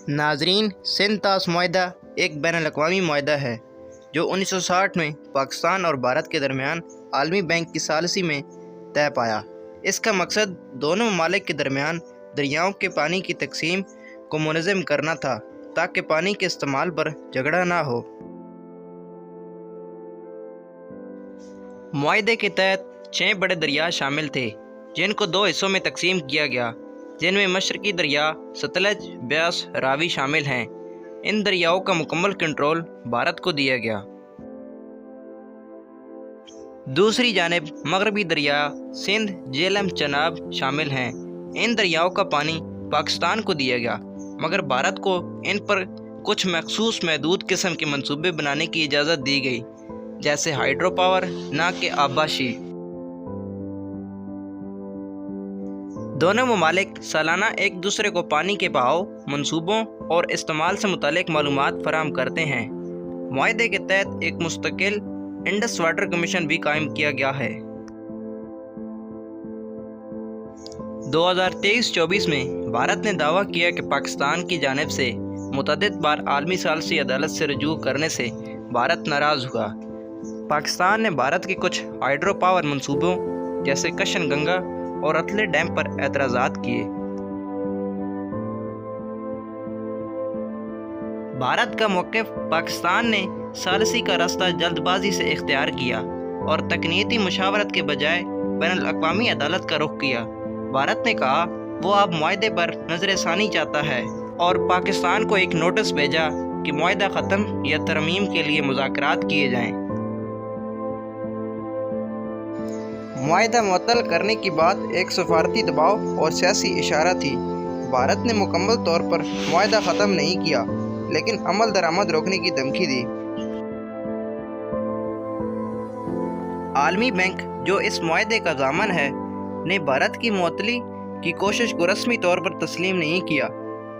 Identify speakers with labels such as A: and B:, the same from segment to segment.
A: ناظرین، سندھ طاس معاہدہ ایک بین الاقوامی معاہدہ ہے جو 1960 میں پاکستان اور بھارت کے درمیان عالمی بینک کی ثالثی میں طے پایا۔ اس کا مقصد دونوں ممالک کے درمیان دریاؤں کے پانی کی تقسیم کو منظم کرنا تھا تاکہ پانی کے استعمال پر جھگڑا نہ ہو۔ معاہدے کے تحت 6 بڑے دریا شامل تھے جن کو 2 حصوں میں تقسیم کیا گیا، جن میں مشرقی دریا ستلج، بیاس، راوی شامل ہیں۔ ان دریاؤں کا مکمل کنٹرول بھارت کو دیا گیا۔ دوسری جانب مغربی دریا سندھ، جہلم، چناب شامل ہیں۔ ان دریاؤں کا پانی پاکستان کو دیا گیا، مگر بھارت کو ان پر کچھ مخصوص محدود قسم کے منصوبے بنانے کی اجازت دی گئی، جیسے ہائیڈرو پاور، نہ کہ آبپاشی۔ دونوں ممالک سالانہ ایک دوسرے کو پانی کے بہاؤ، منصوبوں اور استعمال سے متعلق معلومات فراہم کرتے ہیں۔ معاہدے کے تحت ایک مستقل انڈس واٹر کمیشن بھی قائم کیا گیا ہے۔ 2023-24 میں بھارت نے دعویٰ کیا کہ پاکستان کی جانب سے متعدد بار عالمی ثالثی عدالت سے رجوع کرنے سے بھارت ناراض ہوا۔ پاکستان نے بھارت کے کچھ ہائیڈرو پاور منصوبوں جیسے کشن گنگا اور رتلے ڈیم پر اعتراضات کیے۔ بھارت کا موقف: پاکستان نے ثالثی کا راستہ جلد بازی سے اختیار کیا اور تکنیکی مشاورت کے بجائے بین الاقوامی عدالت کا رخ کیا۔ بھارت نے کہا وہ اب معاہدے پر نظر ثانی چاہتا ہے اور پاکستان کو ایک نوٹس بھیجا کہ معاہدہ ختم یا ترمیم کے لیے مذاکرات کیے جائیں۔ معاہدہ معطل کرنے کی بات ایک سفارتی دباؤ اور سیاسی اشارہ تھی۔ بھارت نے مکمل طور پر معاہدہ ختم نہیں کیا، لیکن عمل درآمد روکنے کی دھمکی دی۔ عالمی بینک، جو اس معاہدے کا ضامن ہے، نے بھارت کی معطلی کی کوشش کو رسمی طور پر تسلیم نہیں کیا۔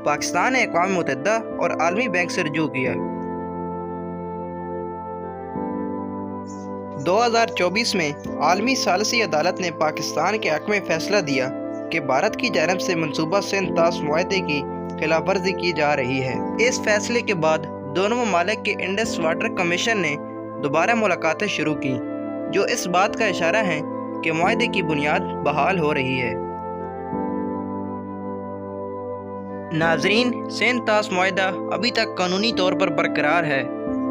A: پاکستان نے اقوام متحدہ اور عالمی بینک سے رجوع کیا۔ 2024 میں عالمی ثالثی عدالت نے پاکستان کے حق میں فیصلہ دیا کہ بھارت کی جانب سے منصوبہ سندھ طاس معاہدے کی خلاف ورزی کی جا رہی ہے۔ اس فیصلے کے بعد دونوں ممالک کے انڈس واٹر کمیشن نے دوبارہ ملاقاتیں شروع کیں، جو اس بات کا اشارہ ہے کہ معاہدے کی بنیاد بحال ہو رہی ہے۔ ناظرین، سندھ طاس معاہدہ ابھی تک قانونی طور پر برقرار ہے۔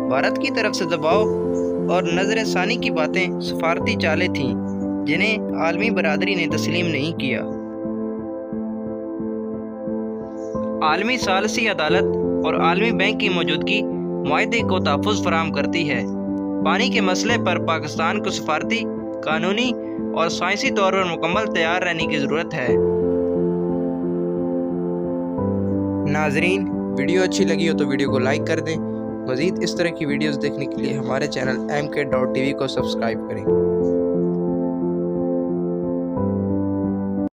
A: بھارت کی طرف سے دباؤ اور نظر ثانی کی باتیں سفارتی چالیں تھیں جنہیں عالمی برادری نے تسلیم نہیں کیا۔ عالمی ثالثی عدالت اور عالمی بینک کی موجودگی معاہدے کو تحفظ فراہم کرتی ہے۔ پانی کے مسئلے پر پاکستان کو سفارتی، قانونی اور سائنسی طور پر مکمل تیار رہنے کی ضرورت ہے۔ ناظرین، ویڈیو اچھی لگی ہو تو ویڈیو کو لائک کر دیں۔ مزید اس طرح کی ویڈیوز دیکھنے کے لیے ہمارے چینل MK.TV کو سبسکرائب کریں۔